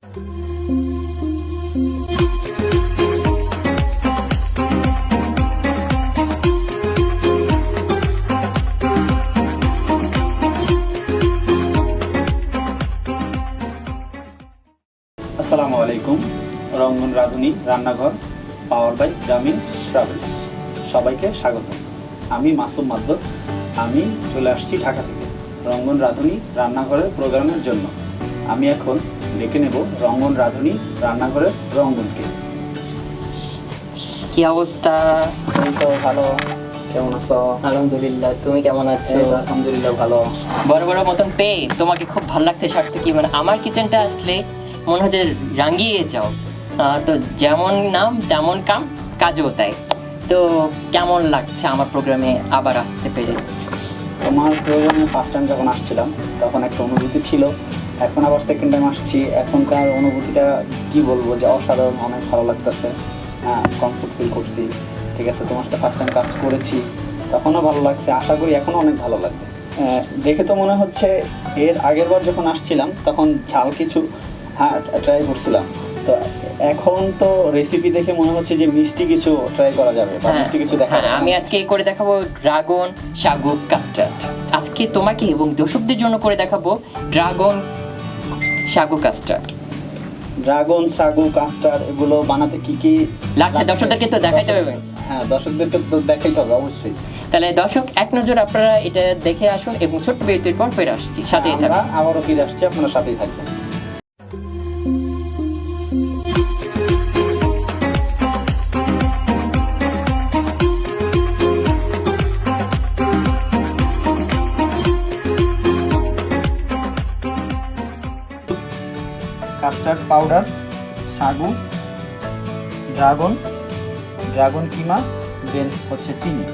আসসালামু আলাইকুম। রঙ্গন রাঁধুনি রান্নাঘর পাওয়ার বাই গ্রামীণ ট্রাভেলস, সবাইকে স্বাগত। আমি মাসুম মাদ্দর। আমি চলে আসছি ঢাকা থেকে রঙ্গন রাঁধুনি রান্নাঘরের প্রোগ্রামের জন্য। আমি এখন ডেকে নেব রঙ্গন রাঁধুনি রান্নাঘরের রঙ্গনকে। কি অবস্থা? এই তো ভালো, কেমন আছো? আলহামদুলিল্লাহ, তুমি কেমন আছো? আলহামদুলিল্লাহ ভালো। বড় বড় মতন পেয়ে তোমাকে খুব ভালো লাগছে শার্টটা কি, মানে আমার কিচেনটা আসলে মনে হচ্ছে রাঙিয়ে যাও। তো যেমন নাম তেমন কাম, কাজও তাই। তো কেমন লাগছে আমার প্রোগ্রামে আবার আসতে পেরে? তোমার প্রোগ্রামে ফার্স্ট টাইম যখন আসছিলাম তখন একটা অনুভূতি ছিল, এখন আবার সেকেন্ড টাইম আসছি। এখনকার অনুভূতিটা কি বলবো যে অসাধারণ, অনেক ভালো লাগতেছে। হ্যাঁ, কমফোর্ট ফিল করছি। ঠিক আছে, তোমার সাথে ফার্স্ট টাইম কাজ করেছি, তখনও ভালো লাগছে, আশা করি এখনও অনেক ভালো লাগবে। দেখে তো মনে হচ্ছে এর আগের বার যখন আসছিলাম তখন ঝাল কিছু ট্রাই করছিলাম, তো এখন তো রেসিপি দেখে মনে হচ্ছে যে মিষ্টি কিছু ট্রাই করা যাবে বা মিষ্টি কিছু দেখা যাবে। আমি আজকে করে দেখাবো ড্রাগন সাগু কাস্টার্ড। আজকে তোমাকে এবং দর্শকদের জন্য করে দেখাবো ড্রাগন সাগু কাস্টার্ড। ড্রাগন সাগু কাস্টার্ড এগুলো বানাতে কি কি লাগছে দর্শকদেরকে তো দেখাইতে হবে। হ্যাঁ, দর্শকদেরকে তো দেখাইতে হবে অবশ্যই। তাহলে দর্শক এক নজর আপনারা এটা দেখে আসুন এবং ছোট্ট বিরতির পর ফিরে আসছি, সাথেই আমরা থাকুন। আবারও ফিরে আসছি, আপনারা সাথেই থাকবেন। কাস্টার্ড পাউডার, সাগু, ড্রাগন কিমা, দেন হচ্ছে চিনি।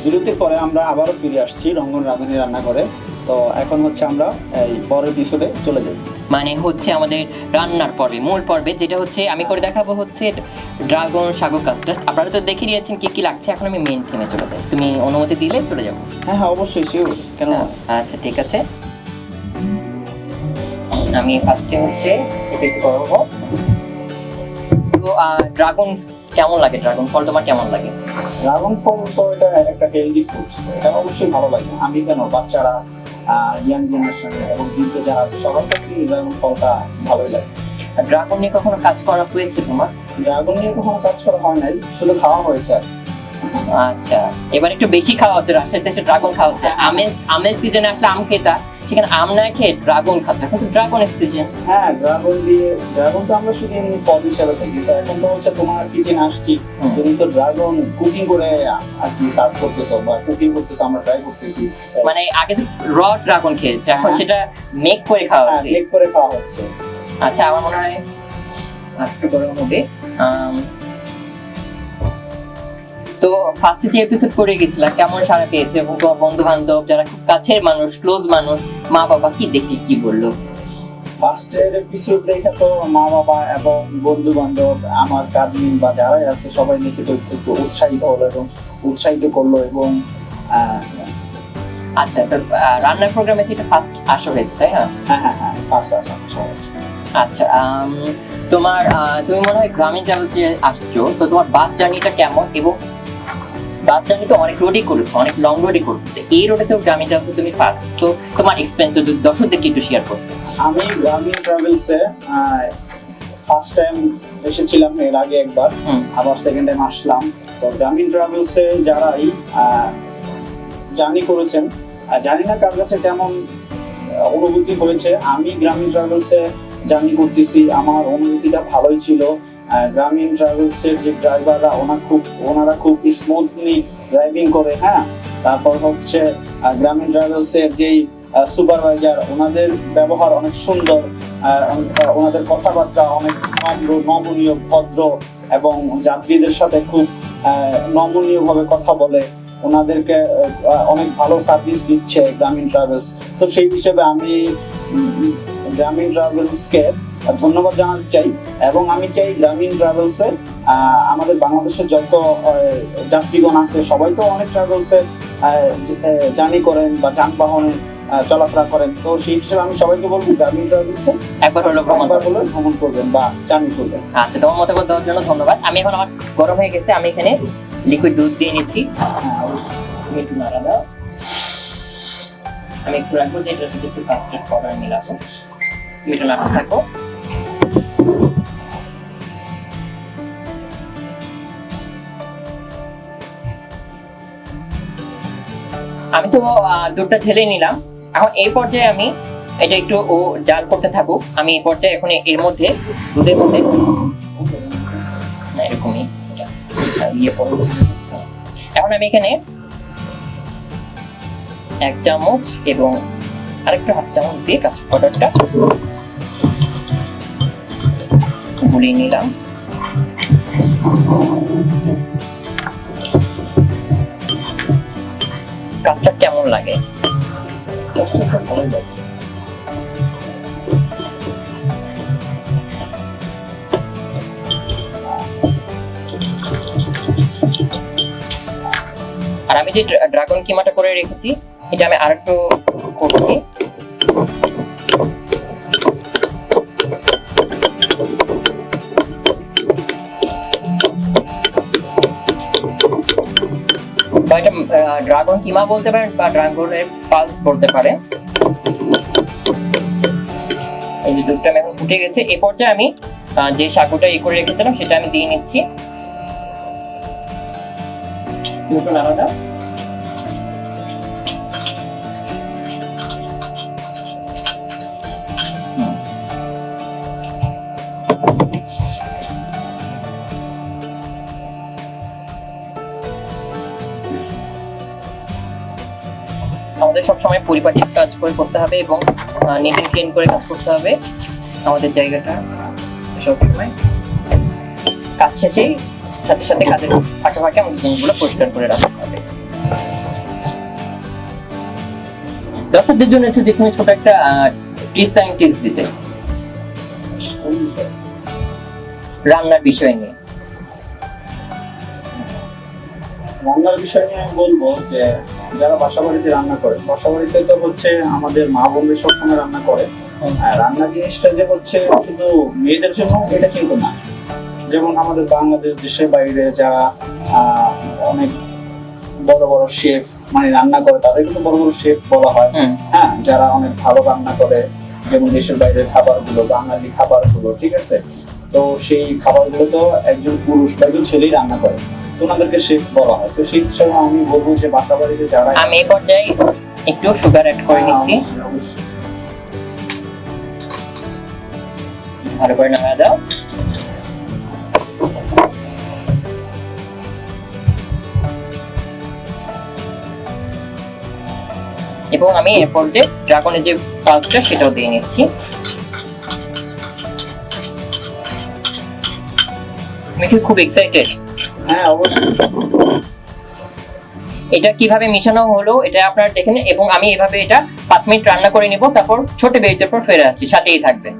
বিরতির পরে আমরা আবারও ফিরে আসছি রঙ্গন রাঁধুনি রান্নাঘরে। তো এখন হচ্ছে আমরা এই পরের এপিসোডে চলে যাই, মানে হচ্ছে আমাদের রান্নার পর্বে, মূল পর্বে, যেটা হচ্ছে আমি করে দেখাবো হচ্ছে ড্রাগন সাগু কাস্টার্ড। আপনারা তো দেখে নিয়েছেন কি কি লাগছে, এখন আমি মেন থিমে চলে যাই। তুমি অনুমতি দিলে চলে যাবো? হ্যাঁ হ্যাঁ অবশ্যই, শিওর, কেন নয়। আচ্ছা ঠিক আছে, আমি ফার্স্টে হচ্ছে এটা একটু করবো। তো ড্রাগন কেমন লাগে? ড্রাগন ফল তোমার কেমন লাগে? ড্রাগন ফল তো এটা একটা হেলদি ফ্রুটস, এটা অবশ্যই ভালো লাগে। আমি কেন, বাচ্চারা, ইয়াং জেনারেশন এবং বৃদ্ধ যারা আছে সবার কাছে ড্রাগন ফলটা ভালোই লাগে। ড্রাগন নিয়ে কখনো কাজ করা হয়েছে তোমার? ড্রাগন নিয়ে কখনো কাজ করা হয় নাই, শুধু খাওয়া হয়েছে। আচ্ছা, এবার একটু বেশি খাওয়া হচ্ছে, রাজশাহীতে এসে ড্রাগন খাওয়া হচ্ছে। আমের সিজনে আসলে আম খেতা, সেখানে আম না খেয়ে ড্রাগন খাচ্ছে, কিন্তু ড্রাগনের সিজন। হ্যাঁ, ড্রাগন তো আমরা শুধু এমনি ফল হিসাবে থাকি, তো এখন তো হচ্ছে তোমার কিচেন আসছি, তুমি তো ড্রাগন কুকিং করে আর কি সার্ভ করতেছো বা কুকিং করতেছো, আমরা ট্রাই করতেছি। মানে আগে তো র ড্রাগন খেয়েছে, এখন সেটা মেক করে খাওয়া হচ্ছে। মেক করে খাওয়া হচ্ছে। আচ্ছা, আমার মনে হয় একটু গরম হবে। তো ফার্স্টে যে এপিসোড করে গেছিলাম, কেমন সাড়া পেয়েছে? বন্ধু বান্ধব, যারা খুব কাছের মানুষ, ক্লোজ মানুষ, মা বাবা কি দেখে কি বললো? ফার্স্টের এপিসোড দেখে তো মা বাবা এবং বন্ধু বান্ধব, আমার কাজিন বা যারাই আছে সবাই দেখে তো একটু উৎসাহিত হলো এবং উৎসাহিত করলো। এবং আচ্ছা, তো রান্নার প্রোগ্রামে এটা ফার্স্ট আসা হয়েছে তাই না? হ্যাঁ হ্যাঁ হ্যাঁ, ফার্স্ট আসা হয়েছে। আচ্ছা, তুমি মনে হয় গ্রামীণ ট্রাভেলসে আসছো, তো তোমার বাস জার্নিটা কেমন? এবং বাস জার্নি তো অনেক রোডই করেছো, অনেক লং রোডই করেছো, এই রোডে তো গ্রামীণ ট্রাভেলসে তুমি ফার্স্ট, তো তোমার এক্সপেরিয়েন্স যদি দর্শকদেরকে একটু শেয়ার করতে। আমি গ্রামীণ ট্রাভেলসে ফার্স্ট টাইম এসেছিলাম, এর আগে একবার, আবার সেকেন্ড টাইম আসলাম। তো গ্রামীণ ট্রাভেলসে যারাই জার্নি করেছেন, জানি না কার কাছে কেমন অনুভূতি হয়েছে। আমি গ্রামীণ ট্রাভেলসে জার্নি করতেছি, আমার অনুভূতিটা ভালোই ছিল। গ্রামীণ ট্রাভেলসের যে ড্রাইভাররা ওনারা খুব স্মুথলি ড্রাইভিং করে। হ্যাঁ, তারপর হচ্ছে গ্রামীণ ট্রাভেলসের যেই সুপারভাইজার, ওনাদের ব্যবহার অনেক সুন্দর, ওনাদের কথাবার্তা অনেক নম্র, নমনীয়, ভদ্র এবং যাত্রীদের সাথে খুব নমনীয়ভাবে কথা বলে। ওনাদেরকে অনেক ভালো সার্ভিস দিচ্ছে গ্রামীণ ট্রাভেলস। তো সেই হিসেবে আমি গ্রামীণ ট্রাভেলসকে ধন্যবাদ জানাতে চাই, এবং আমি চাই গ্রামীণ ট্রাভেলসে আমাদের বাংলাদেশের যত যাত্রীগণ আছে সবাই তো অনেক ট্রাভেলসে জার্নি করেন বা যানবাহনে চলাফেরা করেন, তো সেই হিসেবে আমি সবাইকে বলবো গ্রামীণ ট্রাভেলসে একবার হলো ভ্রমণ করবেন বা জার্নি করবেন। আচ্ছা, তোমার মতামত দেওয়ার জন্য ধন্যবাদ। আমি এখন আমার গরম হয়ে গেছে, আমি এখানে লিকুইড দুধ দিয়ে নিচ্ছি। হ্যাঁ অবশ্যই। তুমি একটু নাড়া দাও। আমি একটু রাখবো যে এটার সাথে একটু কাস্টার্ড পাউডার মিলাবো। তুমি একটু নাড়া থাকো। আমি তো দুধটা ঢেলে নিলাম। এখন এই পর্যায়ে আমি এটা একটু ও জাল করতে থাকুক। আমি এই পর্যায়ে এখন এর মধ্যে দুধের মধ্যে এরকমই ইয়ে করবো। এখন আমি এখানে 1 চামচ এবং আরেকটু 1/2 চামচ দিয়ে কাস্টার্ড পাউডারটা গুলিয়ে নিলাম। কাস্টার্ড কেমন লাগে? কাস্টার্ডটা ভালোই লাগে। আর আমি যে ড্রাগন কিমাটা করে রেখেছি এটা আমি আরেকটু করছি। এটা ড্রাগন কিমা বলতে পারেন বা ড্রাগনের পাল্প বলতে পারেন। এই যে দুধটা আমি এখন ফুটে গেছে, এই পর্যায়ে আমি যে সাগুটা করে রেখেছিলাম সেটা আমি দিয়ে নিচ্ছি। একটু নাড়া দাও। আমাদের সবসময় পরিপাটির কাজ করে করতে হবে এবং নিট এন্ড ক্লিন করে কাজ করতে হবে আমাদের জায়গাটা। সবসময় কাজ শেষেই সাথে সাথে কাজের ফাঁকে ফাঁকে আমাদের জিনিসগুলো পরিষ্কার করে রাখতে হবে। দর্শকদের জন্য দেখুন ছোট একটা টিপস অ্যান্ড ট্রিক্স দিতে রান্নার বিষয় নিয়ে। রান্নার বিষয় নিয়ে আমি বলবো যে যারা বাসা বাড়িতে রান্না করে, বাসা বাড়িতে তো হচ্ছে আমাদের মা বোনদের সবসময় রান্না করে। রান্না জিনিসটা যে হচ্ছে শুধু মেয়েদের জন্য এটা কিন্তু না। যেমন আমাদের বাংলাদেশ দেশের বাইরে যারা অনেক বড় বড় শেফ মানে রান্না করে তাদের কিন্তু বড় বড় শেফ বলা হয়। হ্যাঁ, যারা অনেক ভালো রান্না করে, যেমন দেশের বাইরের খাবারগুলো, বাঙালি খাবারগুলো, ঠিক আছে, তো সেই খাবারগুলো তো একজন পুরুষ বা একজন ছেলেই রান্না করে, তো ওনাদেরকে শেফ বলা হয়। তো সেই হিসাবে আমি বলবো যে বাসা বাড়িতে যারা, আমি এই পর্যায়ে একটু সুগার অ্যাড করে নিচ্ছি। ভালো করে নামিয়ে দাও। এবং আমি এরপর যে ড্রাগনের যে পাল্পটা সেটাও দিয়ে নিচ্ছি। আমি কি খুব এক্সাইটেড? হ্যাঁ অবশ্যই। এটা কিভাবে মিশানো হলো এটা আপনারা দেখেন, এবং আমি এভাবে এটা 5 মিনিট রান্না করে নিব, তারপর ছোট বিরতির পর ফিরে আসছি, সাথেই থাকবে।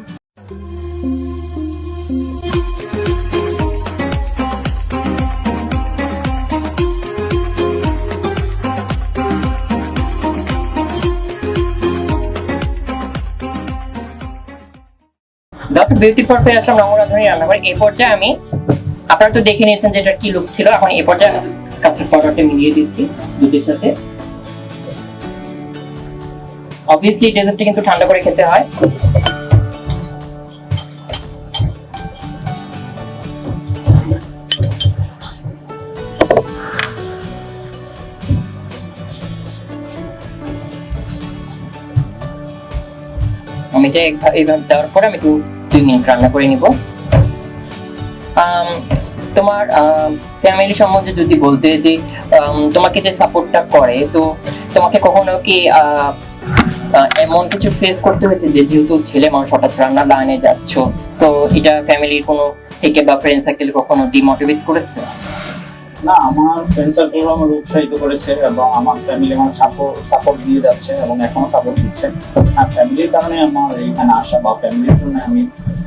দর্শক বিরতির পর ফিরে আসলাম রঙরাধুনী রান্নাঘরে। এই পর্যায়ে আমি, আপনারা তো দেখে নিয়েছেন যে এটা কি লুক ছিল, এখন এই পর্যায়ে আমি কাস্টার্ড পাউডারটা মিলিয়ে দিচ্ছি দুধের সাথে। অবভিয়াসলি ডেজার্টটা কিন্তু ঠান্ডা করে খেতে হয়। আমি এটা এইভাবে দেওয়ার পরে আমি একটু 2 মিনিট রান্না করে নিব। তোমার ফ্যামিলি সম্বন্ধে যদি বলতে, যে তোমাকে যে সাপোর্টটা করে, তো তোমাকে কখনো কি এমন কিছু ফেস করতে হয়েছে যে যেহেতু ছেলে মানুষ হঠাৎ রান্না লাইনে যাচ্ছ, তো এটা ফ্যামিলির কোনো থেকে বা ফ্রেন্ড সার্কেল কখনো ডিমোটিভেট করেছে? না, আমার ফ্রেন্ড সার্কেল আমাকে উৎসাহিত করেছে এবং আমার ফ্যামিলি আমার সাপোর্ট দিয়ে যাচ্ছে এবং এখনো সাপোর্ট দিচ্ছে। আর ফ্যামিলির কারণে আমার এখানে আসা বা ফ্যামিলির জন্য আমি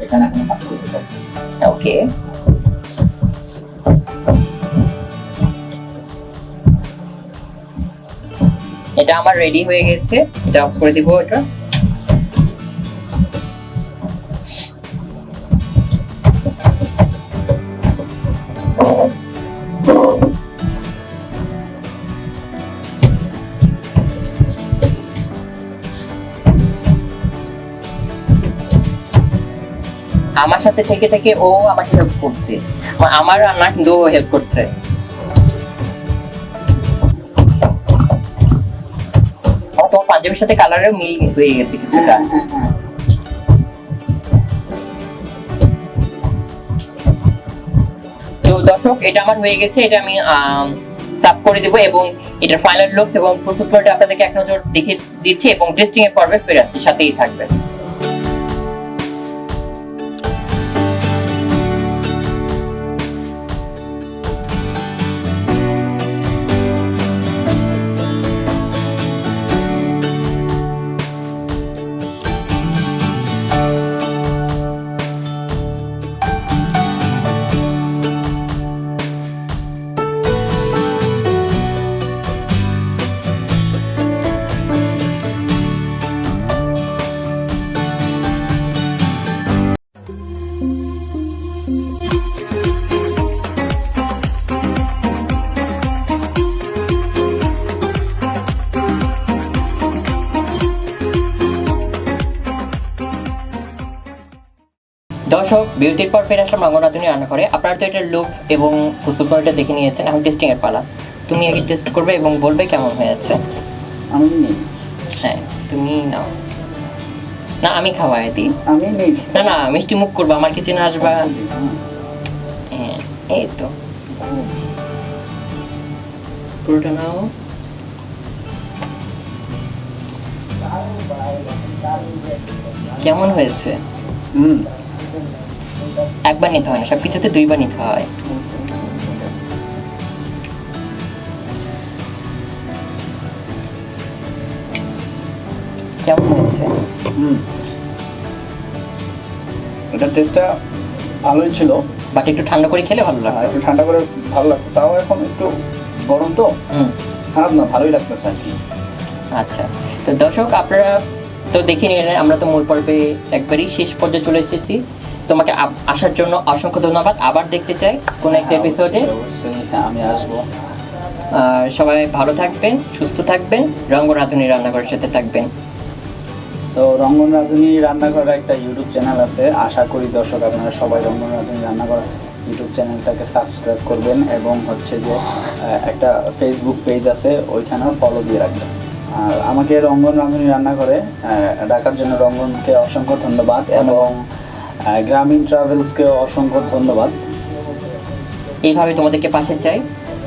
এখানে এখনো কাজ করতে পারি। ওকে, এটা আমার রেডি হয়ে গেছে, এটা অফ করে দিব। এটা আমার সাথে থেকে থেকে ও আমাকে হেল্প করছে, আমার রান্না কিন্তু ও হেল্প করছে। তোমার পাঞ্জাবির সাথে কালারের মিল হয়ে গেছে কিছুটা। তো দর্শক, এটা আমার হয়ে গেছে, এটা আমি সাব করে দেবো এবং এটার ফাইনাল লুকস এবং প্রস্তুত করে আপনাদেরকে এক নজর দেখে দিচ্ছি এবং টেস্টিং এর পর্বে ফিরে আসছি, সাথেই থাকবেন। দর্শক, বিরতির পর ফিরে আসলাম রঙ্গনাথনী রান্না করে। আপনারা তো এটার লুকস এবং প্রস্তুত করাটা দেখে নিয়েছেন, এখন টেস্টিং এর পালা। তুমি আগে টেস্ট করবে এবং বলবে কেমন হয়েছে। আমি নেই। হ্যাঁ, তুমি নাও। না, আমি খাওয়াই দিই। আমি নেই। না না, মিষ্টি মুখ করবা, আমার কিচেনে আসবা। হ্যাঁ, এই তো পুরোটা নাও। কেমন হয়েছে? একবার নিতে হয় না, সবকিছুতে দুইবার নিতে হয়। কেমন হয়েছে? এটা টেস্টটা ভালোই ছিল, বাট একটু ঠান্ডা করে খেলে ভালো লাগতো। একটু ঠান্ডা করে ভালো লাগতো, তাও এখন একটু গরম তো খারাপ না, ভালোই লাগতেছে আর কি। আচ্ছা, তো দর্শক, আপনারা তো দেখে নিলেন, আমরা তো মূল পর্বে একবারই শেষ পর্যায়ে চলে এসেছি। তোমাকে আসার জন্য অসংখ্য ধন্যবাদ। আবার দেখতে চাই কোন একটা এপিসোডে। আমি আসবো। সবাই ভালো থাকবেন, সুস্থ থাকবেন, রঙ্গনাথনী রান্নাঘরের সাথে থাকবেন। তো রঙ্গন রাঁধুনি রান্নাঘর একটা ইউটিউব চ্যানেল আছে, আশা করি দর্শক আপনারা সবাই রঙ্গন রাঁধুনি রান্নাঘর ইউটিউব চ্যানেলটাকে সাবস্ক্রাইব করবেন এবং হচ্ছে যে একটা ফেসবুক পেজ আছে, ওইখানেও ফলো দিয়ে রাখবেন। আর আমাকে রঙ্গন রাঁধুনি রান্নাঘরে ডাকার জন্য রঙ্গনকে অসংখ্য ধন্যবাদ এবং গ্রামীণ ট্রাভেলসকে অসংখ্য ধন্যবাদ। এইভাবে তোমাদেরকে পাশে চাই।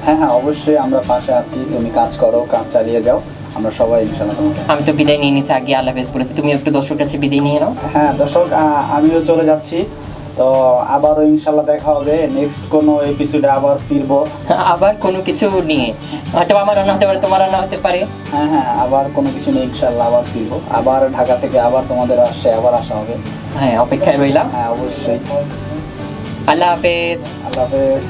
হ্যাঁ হ্যাঁ, অবশ্যই আমরা পাশে আছি, তুমি কাজ করো, কাজ চালিয়ে যাও, আমরা সবাই ইনশাআল্লাহ। আমি তো বিদায় নিয়ে নিতে আগে আল্লাহ হাফেজ বলেছি, তুমি একটু দর্শক কাছে বিদায় নিয়ে নাও। হ্যাঁ দর্শক, আমিও চলে যাচ্ছি, তো আবারও ইনশাআল্লাহ দেখা হবে নেক্সট কোনো এপিসোডে, আবার ফিরবো আবার কোনো কিছু নিয়ে, হয়তো আমার রান্না হতে পারে, তোমার রান্না হতে পারে। হ্যাঁ হ্যাঁ, আবার কোনো কিছু নিয়ে ইনশাআল্লাহ আবার ফিরবো, আবার ঢাকা থেকে আবার তোমাদের আবার আসা হবে। হ্যাঁ, অপেক্ষায় রইলাম। হ্যাঁ অবশ্যই। আল্লাহ হাফেজ। আল্লাহ হাফেজ।